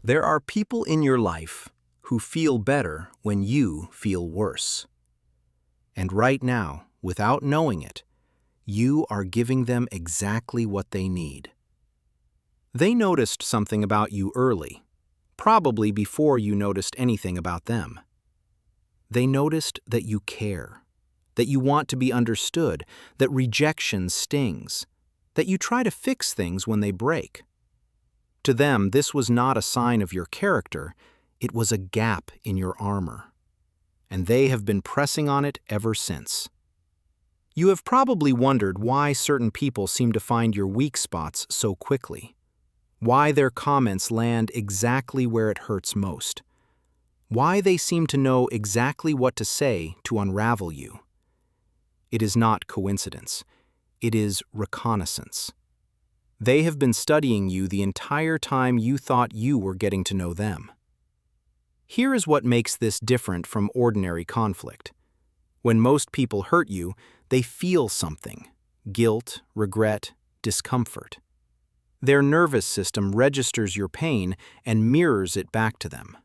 There are people in your life who feel better when you feel worse. And right now, without knowing it, you are giving them exactly what they need. They noticed something about you early, probably before you noticed anything about them. They noticed that you care, that you want to be understood, that rejection stings, that you try to fix things when they break. To them, this was not a sign of your character, it was a gap in your armor. And they have been pressing on it ever since. You have probably wondered why certain people seem to find your weak spots so quickly, why their comments land exactly where it hurts most, why they seem to know exactly what to say to unravel you. It is not coincidence. It is reconnaissance. They have been studying you the entire time you thought you were getting to know them. Here is what makes this different from ordinary conflict. When most people hurt you, they feel something: guilt, regret, discomfort. Their nervous system registers your pain and mirrors it back to them.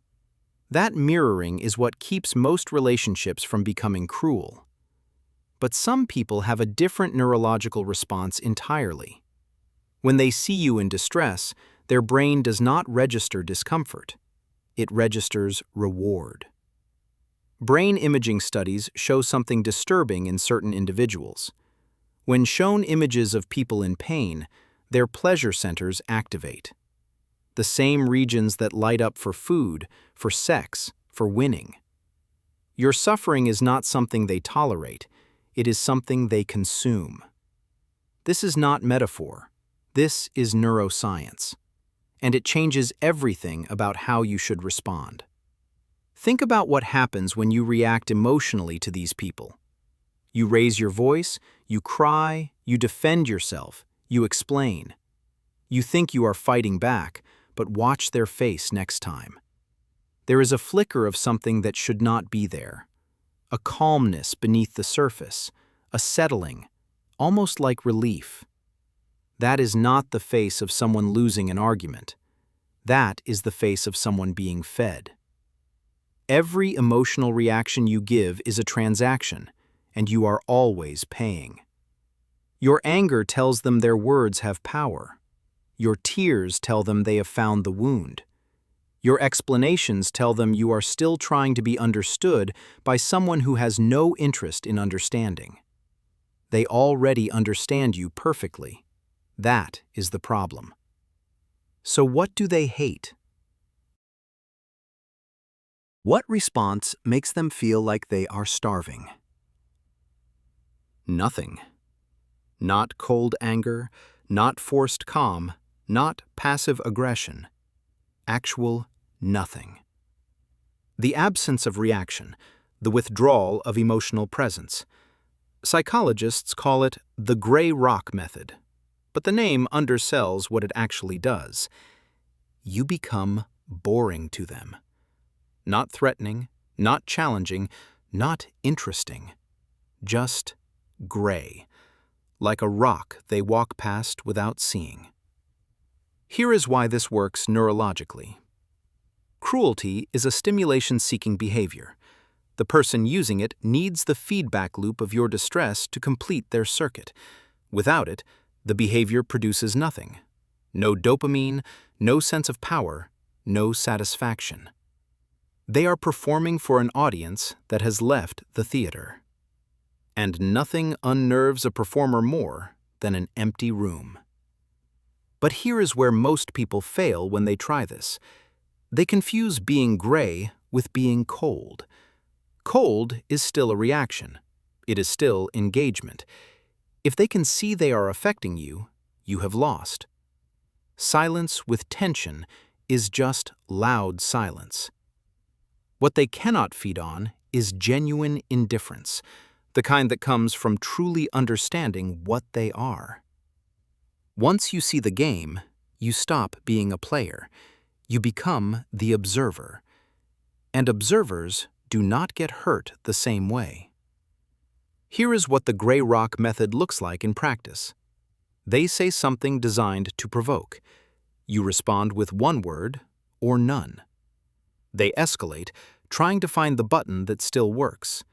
That mirroring is what keeps most relationships from becoming cruel. But some people have a different neurological response entirely. When they see you in distress, their brain does not register discomfort. It registers reward. Brain imaging studies show something disturbing in certain individuals. When shown images of people in pain, their pleasure centers activate. The same regions that light up for food, for sex, for winning. Your suffering is not something they tolerate. It is something they consume. This is not metaphor. This is neuroscience. And it changes everything about how you should respond. Think about what happens when you react emotionally to these people. You raise your voice, you cry, you defend yourself, you explain. You think you are fighting back, but watch their face next time. There is a flicker of something that should not be there. A calmness beneath the surface, a settling, almost like relief. That is not the face of someone losing an argument. That is the face of someone being fed. Every emotional reaction you give is a transaction, and you are always paying. Your anger tells them their words have power. Your tears tell them they have found the wound. Your explanations tell them you are still trying to be understood by someone who has no interest in understanding. They already understand you perfectly. That is the problem. So what do they hate? What response makes them feel like they are starving? Nothing. Not cold anger, not forced calm, not passive aggression. Actual nothing. The absence of reaction, the withdrawal of emotional presence. Psychologists call it the gray rock method, but the name undersells what it actually does. You become boring to them. Not threatening, not challenging, not interesting. Just gray, like a rock they walk past without seeing. Here is why this works neurologically. Cruelty is a stimulation-seeking behavior. The person using it needs the feedback loop of your distress to complete their circuit. Without it, the behavior produces nothing. No dopamine, no sense of power, no satisfaction. They are performing for an audience that has left the theater. And nothing unnerves a performer more than an empty room. But here is where most people fail when they try this. They confuse being gray with being cold. Cold is still a reaction. It is still engagement. If they can see they are affecting you, you have lost. Silence with tension is just loud silence. What they cannot feed on is genuine indifference, the kind that comes from truly understanding what they are. Once you see the game, you stop being a player. You become the observer. And observers do not get hurt the same way. Here is what the gray rock method looks like in practice. They say something designed to provoke. You respond with one word or none. They escalate, trying to find the button that still works.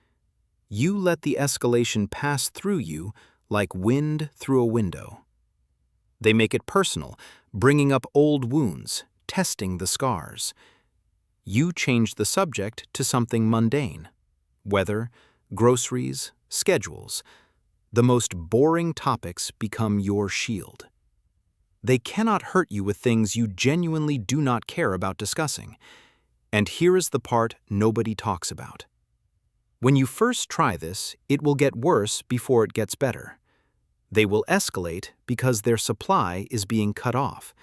You let the escalation pass through you like wind through a window. They make it personal, bringing up old wounds, testing the scars. You change the subject to something mundane. Weather, groceries, schedules. The most boring topics become your shield. They cannot hurt you with things you genuinely do not care about discussing. And here is the part nobody talks about. When you first try this, it will get worse before it gets better. They will escalate because their supply is being cut off.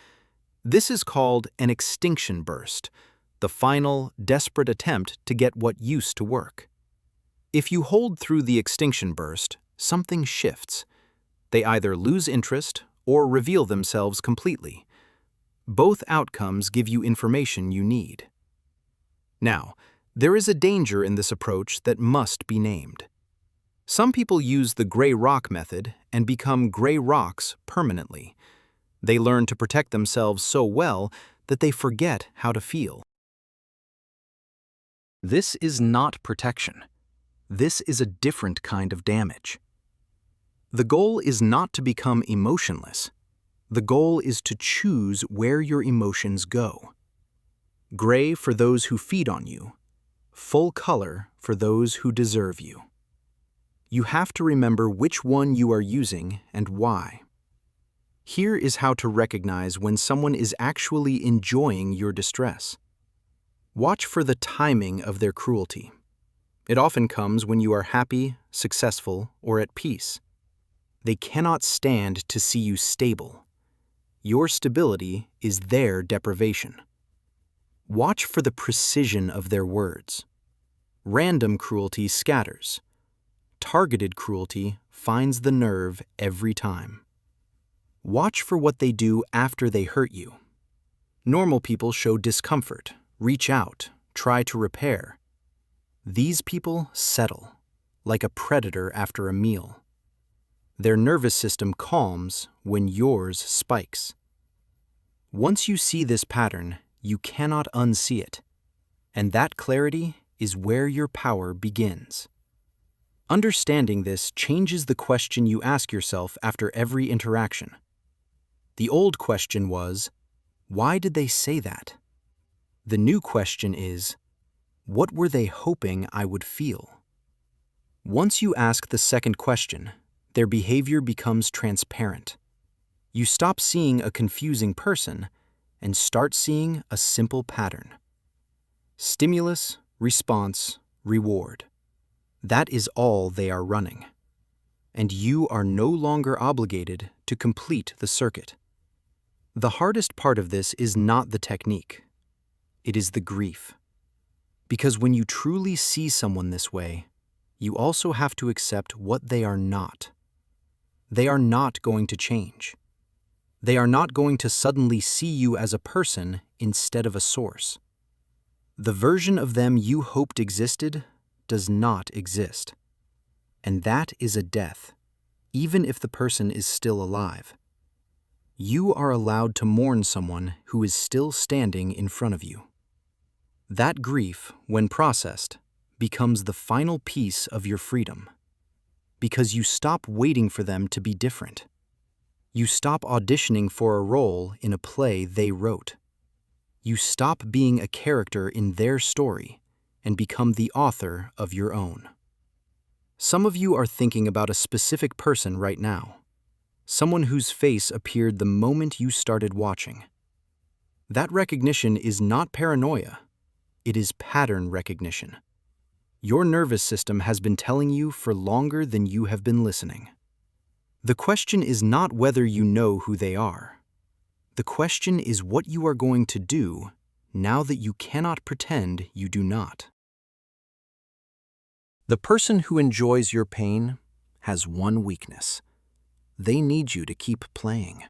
This is called an extinction burst, the final, desperate attempt to get what used to work. If you hold through the extinction burst, something shifts. They either lose interest or reveal themselves completely. Both outcomes give you information you need. Now, there is a danger in this approach that must be named. Some people use the gray rock method and become gray rocks permanently. They learn to protect themselves so well that they forget how to feel. This is not protection. This is a different kind of damage. The goal is not to become emotionless. The goal is to choose where your emotions go. Gray for those who feed on you, full color for those who deserve you. You have to remember which one you are using and why. Here is how to recognize when someone is actually enjoying your distress. Watch for the timing of their cruelty. It often comes when you are happy, successful, or at peace. They cannot stand to see you stable. Your stability is their deprivation. Watch for the precision of their words. Random cruelty scatters. Targeted cruelty finds the nerve every time. Watch for what they do after they hurt you. Normal people show discomfort, reach out, try to repair. These people settle, like a predator after a meal. Their nervous system calms when yours spikes. Once you see this pattern, you cannot unsee it. And that clarity is where your power begins. Understanding this changes the question you ask yourself after every interaction. The old question was, why did they say that? The new question is, what were they hoping I would feel? Once you ask the second question, their behavior becomes transparent. You stop seeing a confusing person and start seeing a simple pattern. Stimulus, response, reward. That is all they are running. And you are no longer obligated to complete the circuit. The hardest part of this is not the technique. It is the grief. Because when you truly see someone this way, you also have to accept what they are not. They are not going to change. They are not going to suddenly see you as a person instead of a source. The version of them you hoped existed does not exist. And that is a death, even if the person is still alive. You are allowed to mourn someone who is still standing in front of you. That grief, when processed, becomes the final piece of your freedom. Because you stop waiting for them to be different. You stop auditioning for a role in a play they wrote. You stop being a character in their story and become the author of your own. Some of you are thinking about a specific person right now. Someone whose face appeared the moment you started watching. That recognition is not paranoia. It is pattern recognition. Your nervous system has been telling you for longer than you have been listening. The question is not whether you know who they are. The question is what you are going to do now that you cannot pretend you do not. The person who enjoys your pain has one weakness. They need you to keep playing.